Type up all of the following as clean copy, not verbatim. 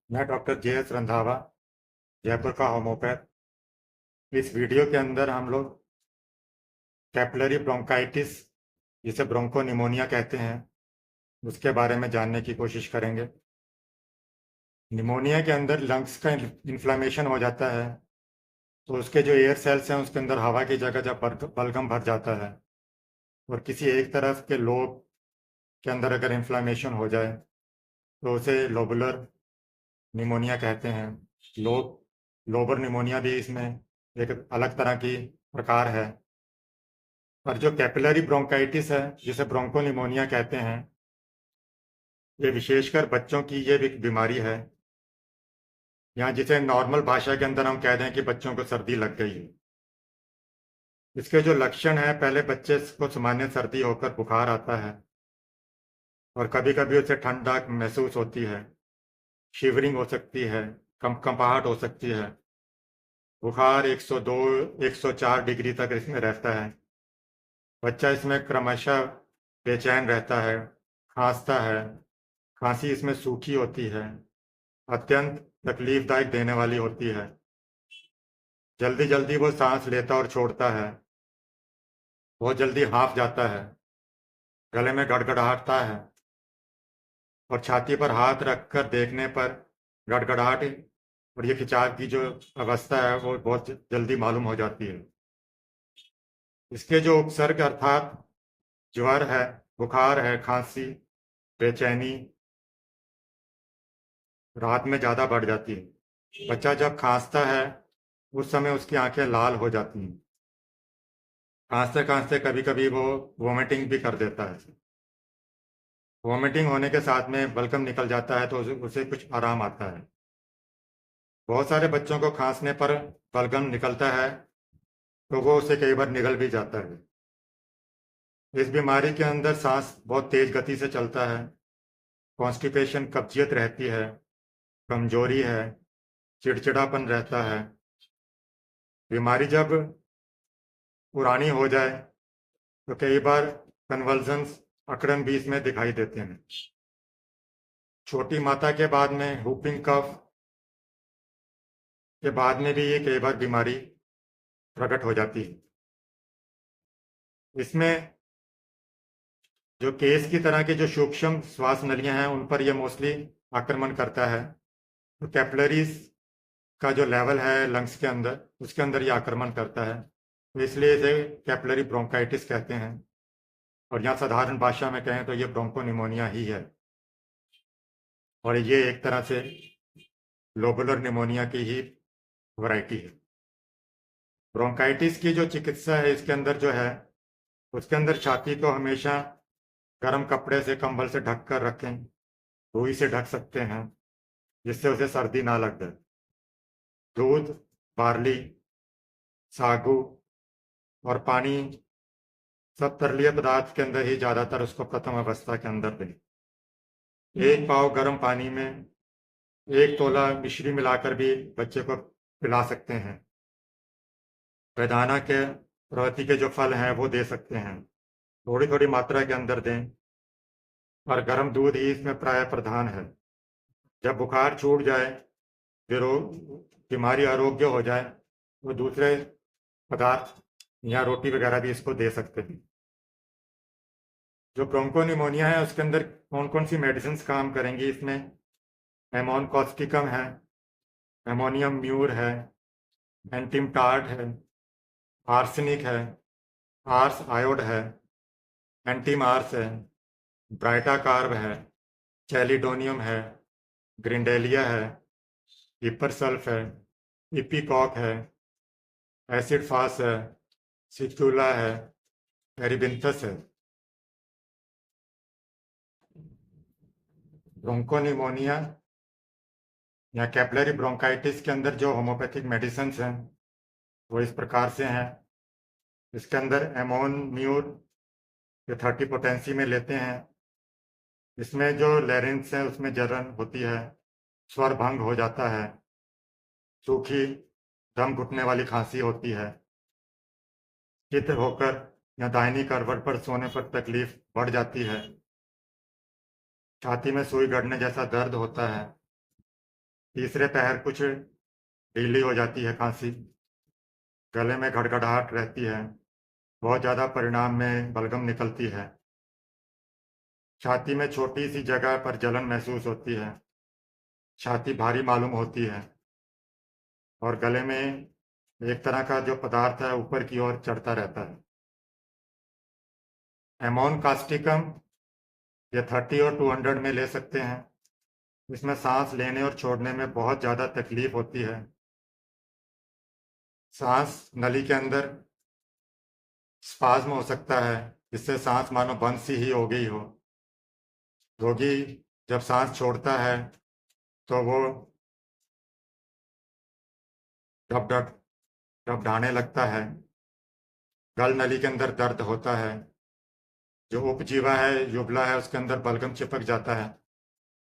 मैं डॉक्टर जे एस रंधावा, जयपुर का होम्योपैथ। इस वीडियो के अंदर हम लोग कैपिलरी ब्रोंकाइटिस, जिसे ब्रोंको निमोनिया कहते हैं, उसके बारे में जानने की कोशिश करेंगे। निमोनिया के अंदर लंग्स का इन्फ्लामेशन हो जाता है, तो उसके जो एयर सेल्स हैं उसके अंदर हवा की जगह जब बलगम भर जाता है और किसी एक तरफ के लोब के अंदर अगर इन्फ्लामेशन हो जाए तो उसे लोबुलर निमोनिया कहते हैं। लोबर निमोनिया भी इसमें एक अलग तरह की प्रकार है। और जो कैपिलरी ब्रोंकाइटिस है, जिसे ब्रोंको निमोनिया कहते हैं, ये विशेषकर बच्चों की ये भी बीमारी है, या जिसे नॉर्मल भाषा के अंदर हम कह दें कि बच्चों को सर्दी लग गई है। इसके जो लक्षण हैं, पहले बच्चे को सामान्य सर्दी होकर बुखार आता है और कभी कभी उसे ठंडक महसूस होती है, शिवरिंग हो सकती है, कंपकंपाहट हो सकती है। बुखार 102 104 डिग्री तक इसमें रहता है। बच्चा इसमें क्रमशः बेचैन रहता है, खांसता है, खांसी इसमें सूखी होती है, अत्यंत तकलीफदायक देने वाली होती है। जल्दी जल्दी वो सांस लेता और छोड़ता है, बहुत जल्दी हाँफ जाता है, गले में गड़गड़ाहटता है और छाती पर हाथ रखकर देखने पर गड़गड़ाहट और ये खिंचाव की जो अवस्था है वो बहुत जल्दी मालूम हो जाती है। इसके जो उपसर्ग अर्थात ज्वर है, बुखार है, खांसी, बेचैनी रात में ज़्यादा बढ़ जाती है। बच्चा जब खांसता है उस समय उसकी आंखें लाल हो जाती हैं। खांसते खांसते कभी कभी वो वोमिटिंग भी कर देता है। वोमिटिंग होने के साथ में बलगम निकल जाता है तो उसे कुछ आराम आता है। बहुत सारे बच्चों को खांसने पर बलगम निकलता है तो वो उसे कई बार निगल भी जाता है। इस बीमारी के अंदर सांस बहुत तेज गति से चलता है, कॉन्स्टिपेशन कब्जियत रहती है, कमजोरी है, चिड़चिड़ापन रहता है। बीमारी जब पुरानी हो जाए तो कई बार कन्वल्जन्स, अकड़न भी इसमें दिखाई देते हैं। छोटी माता के बाद में हुपिंग कफ के बाद में भी ये कई बार बीमारी प्रकट हो जाती है। इसमें जो केस की तरह के जो सूक्ष्म श्वास नलियां हैं उन पर यह मोस्टली आक्रमण करता है। तो कैपिलरीज का जो लेवल है लंग्स के अंदर, उसके अंदर ये आक्रमण करता है, तो इसलिए इसे कैपिलरी ब्रोंकाइटिस कहते हैं। और यहाँ साधारण भाषा में कहें तो ये ब्रोंको निमोनिया ही है और ये एक तरह से लोबुलर निमोनिया की ही वैरायटी है। ब्रोंकाइटिस की जो चिकित्सा है इसके अंदर जो है, उसके अंदर छाती को हमेशा गर्म कपड़े से, कंबल से ढक कर रखें, रुई से ढक सकते हैं जिससे उसे सर्दी ना लग जाए। दूध, बार्ली, सागू और पानी, सब तरलीय पदार्थ के अंदर ही ज्यादातर उसको प्रथम अवस्था के अंदर दें। एक पाव गर्म पानी में 1 तोला मिश्री मिलाकर भी बच्चे को पिला सकते हैं। बेदाना के प्रवृत्ति के जो फल हैं वो दे सकते हैं, थोड़ी थोड़ी मात्रा के अंदर दें। और गर्म दूध ही इसमें प्राय प्रधान है। जब बुखार छूट जाए, बीमारी आरोग्य हो जाए, तो दूसरे पदार्थ या रोटी वगैरह भी इसको दे सकते हैं। जो ब्रोंको निमोनिया है उसके अंदर कौन कौन सी मेडिसिन काम करेंगी, इसमें एमोन कॉस्टिकम है, एमोनियम म्यूर है, एंटीमटार्ड है, आर्सेनिक है, आर्स आयोड है, एंटीमार्स है, ब्राइटा कार्ब है, चैलिडोनियम है, ग्रिंडेलिया है, हिपरसल्फ है, इपीकॉक है, एसिड फास है, सिचुला है, एरिबिंथस है। ब्रोंकोनिमोनिया या कैपिलरी ब्रोंकाइटिस के अंदर जो होम्योपैथिक मेडिसिन हैं वो इस प्रकार से हैं। इसके अंदर एमोन म्यूर ये 30 पोटेंसी में लेते हैं। इसमें जो लेरिंक्स है उसमें जलन होती है, स्वर भंग हो जाता है, सूखी दम घुटने वाली खांसी होती है, चित्त होकर या दाहिनी करवट पर सोने पर तकलीफ बढ़ जाती है, छाती में सुई गड़ने जैसा दर्द होता है, तीसरे पहर कुछ ढीली हो जाती है खांसी, गले में घड़घड़ाहट रहती है, बहुत ज़्यादा परिणाम में बलगम निकलती है, छाती में छोटी सी जगह पर जलन महसूस होती है, छाती भारी मालूम होती है और गले में एक तरह का जो पदार्थ है ऊपर की ओर चढ़ता रहता है। एमोन कास्टिकम ये 30 और 200 में ले सकते हैं। इसमें सांस लेने और छोड़ने में बहुत ज़्यादा तकलीफ होती है, सांस नली के अंदर स्पाज्म हो सकता है, जिससे सांस मानो बंद सी ही हो गई हो। रोगी जब सांस छोड़ता है तो वो डब डब डबडाने लगता है, गल नली के अंदर दर्द होता है, जो उपजीवा है युगला है उसके अंदर बलगम चिपक जाता है,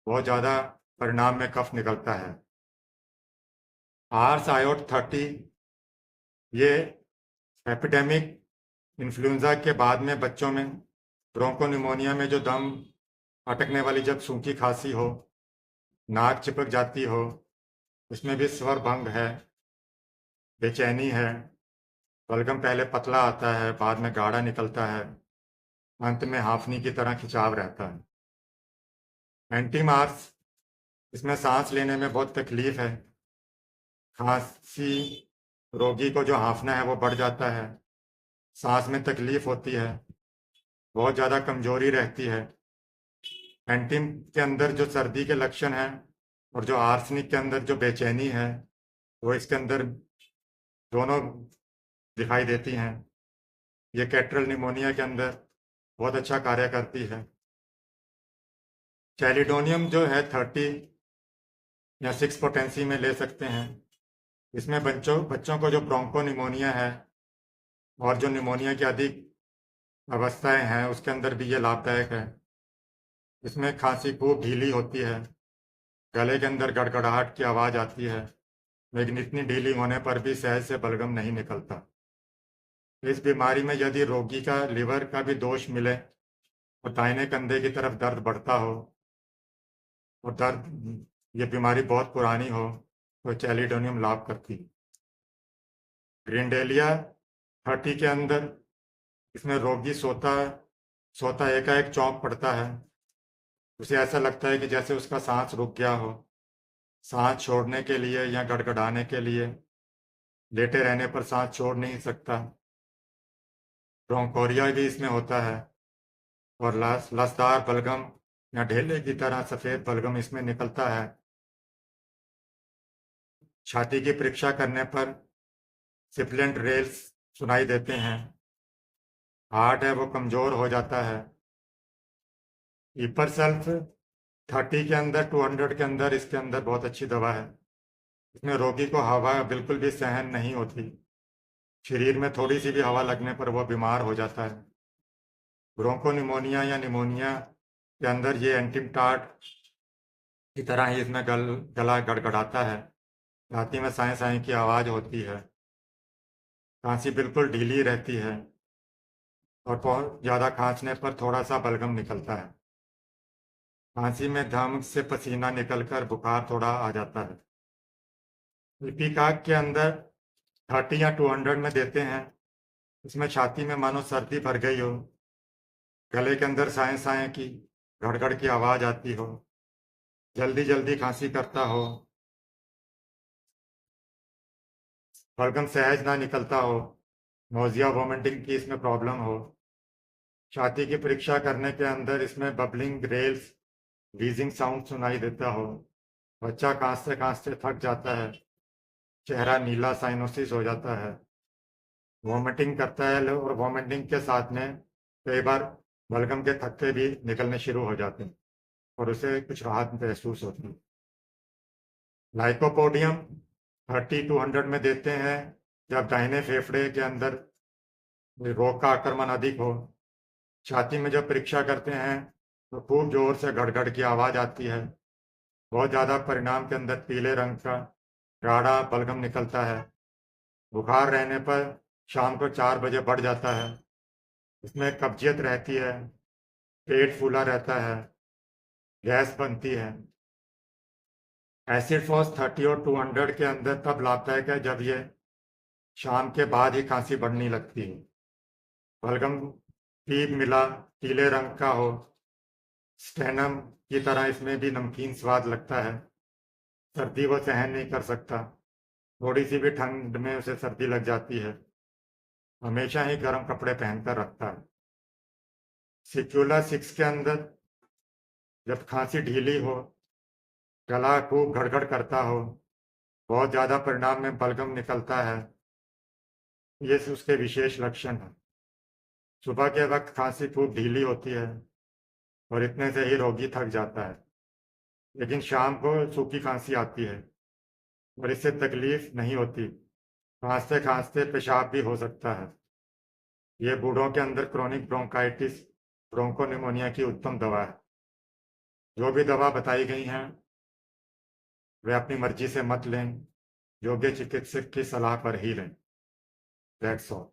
बहुत ज़्यादा परिणाम में कफ निकलता है। आर्स आयोट 30 ये एपिडेमिक इन्फ्लुएंजा के बाद में बच्चों में ब्रोंकोनिमोनिया में जो दम अटकने वाली जब सूखी खांसी हो, नाक चिपक जाती हो, इसमें भी स्वर भंग है, बेचैनी है, बलगम पहले पतला आता है बाद में गाढ़ा निकलता है, अंत में हाफनी की तरह खिंचाव रहता है। एंटीमार्स इसमें सांस लेने में बहुत तकलीफ है, खांसी रोगी को जो हाफना है वो बढ़ जाता है, सांस में तकलीफ होती है, बहुत ज़्यादा कमजोरी रहती है। एंटीम के अंदर जो सर्दी के लक्षण हैं और जो आर्सेनिक के अंदर जो बेचैनी है वो इसके अंदर दोनों दिखाई देती हैं। ये कैट्रल निमोनिया के अंदर बहुत अच्छा कार्य करती है। चैलिडोनियम जो है 30 या 6 पोटेंसी में ले सकते हैं। इसमें बच्चों को जो ब्रोंको निमोनिया है और जो निमोनिया की अधिक अवस्थाएं हैं उसके अंदर भी ये लाभदायक है। इसमें खांसी खूब ढीली होती है, गले के अंदर गड़गड़ाहट की आवाज़ आती है, लेकिन इतनी ढीली होने पर भी सहज से बलगम नहीं निकलता। इस बीमारी में यदि रोगी का लिवर का भी दोष मिले और दाहिने कंधे की तरफ दर्द बढ़ता हो और दर्द ये बीमारी बहुत पुरानी हो तो चैलिडोनियम लाभ करती है। ग्रिंडेलिया 30 के अंदर इसमें रोगी सोता सोता एकाएक चौंक पड़ता है, उसे ऐसा लगता है कि जैसे उसका सांस रुक गया हो, सांस छोड़ने के लिए या गड़गड़ाने के लिए लेटे रहने पर सांस छोड़ नहीं सकता। ब्रोंकोरिया भी इसमें होता है और लसदार बलगम या ढेले की तरह सफ़ेद बलगम इसमें निकलता है। छाती की परीक्षा करने पर सिपलेंट रेल्स सुनाई देते हैं, हार्ट है वो कमज़ोर हो जाता है। ईपर सेल्फ 30 के अंदर 200 के अंदर इसके अंदर बहुत अच्छी दवा है। इसमें रोगी को हवा बिल्कुल भी सहन नहीं होती, शरीर में थोड़ी सी भी हवा लगने पर वह बीमार हो जाता है। ब्रोंकोनिमोनिया या निमोनिया के अंदर ये एंटीमटाड की तरह ही इसमें गला गड़गड़ाता है, छाती में साए साए की आवाज़ होती है, खांसी बिल्कुल ढीली रहती है और बहुत ज़्यादा खांसने पर थोड़ा सा बलगम निकलता है। खांसी में दम से पसीना निकलकर बुखार थोड़ा आ जाता है। लिपिकाक के अंदर 30 या 200 में देते हैं। इसमें छाती में मानो सर्दी भर गई हो, गले के अंदर साए साए की घड़घड़ की आवाज़ आती हो, जल्दी जल्दी खांसी करता हो, बलगम सहज ना निकलता हो, नोजिया वोमिटिंग की इसमें प्रॉब्लम हो। छाती की परीक्षा करने के अंदर इसमें बबलिंग रेल्स व्हीजिंग साउंड सुनाई देता हो, बच्चा खांसते खांसते थक जाता है, चेहरा नीला साइनोसिस हो जाता है, वॉमिटिंग करता है और वॉमिटिंग के साथ में कई बार बलगम के थक्के भी निकलने शुरू हो जाते हैं और उसे कुछ राहत महसूस होती है। लाइकोपोडियम 30-200 में देते हैं जब दाहिने फेफड़े के अंदर रोग का आक्रमण अधिक हो। छाती में जब परीक्षा करते हैं तो खूब जोर से गड़गड़ की आवाज़ आती है, बहुत ज़्यादा परिणाम के अंदर पीले रंग का गाढ़ा बलगम निकलता है, बुखार रहने पर शाम को 4 बजे बढ़ जाता है। इसमें कब्जियत रहती है, पेट फूला रहता है, गैस बनती है। एसिड फॉस 30 और 200 के अंदर तब लाभदायक है जब ये शाम के बाद ही खांसी बढ़ने लगती है। बलगम पीप मिला पीले रंग का हो, स्टेनम की तरह इसमें भी नमकीन स्वाद लगता है। सर्दी वो सहन नहीं कर सकता, थोड़ी सी भी ठंड में उसे सर्दी लग जाती है, हमेशा ही गर्म कपड़े पहनकर रखता है। सिक्यूला 6 के अंदर जब खांसी ढीली हो, गला खूब गड़गड़ करता हो, बहुत ज्यादा परिणाम में बलगम निकलता है, ये उसके विशेष लक्षण हैं। सुबह के वक्त खांसी खूब ढीली होती है और इतने से ही रोगी थक जाता है, लेकिन शाम को सूखी खांसी आती है और इससे तकलीफ नहीं होती, खांसते खांसते पेशाब भी हो सकता है। ये बूढ़ों के अंदर क्रोनिक ब्रोंकाइटिस ब्रोंकोनिमोनिया की उत्तम दवा है। जो भी दवा बताई गई हैं वे अपनी मर्जी से मत लें, योग्य चिकित्सक की सलाह पर ही लें। That's all.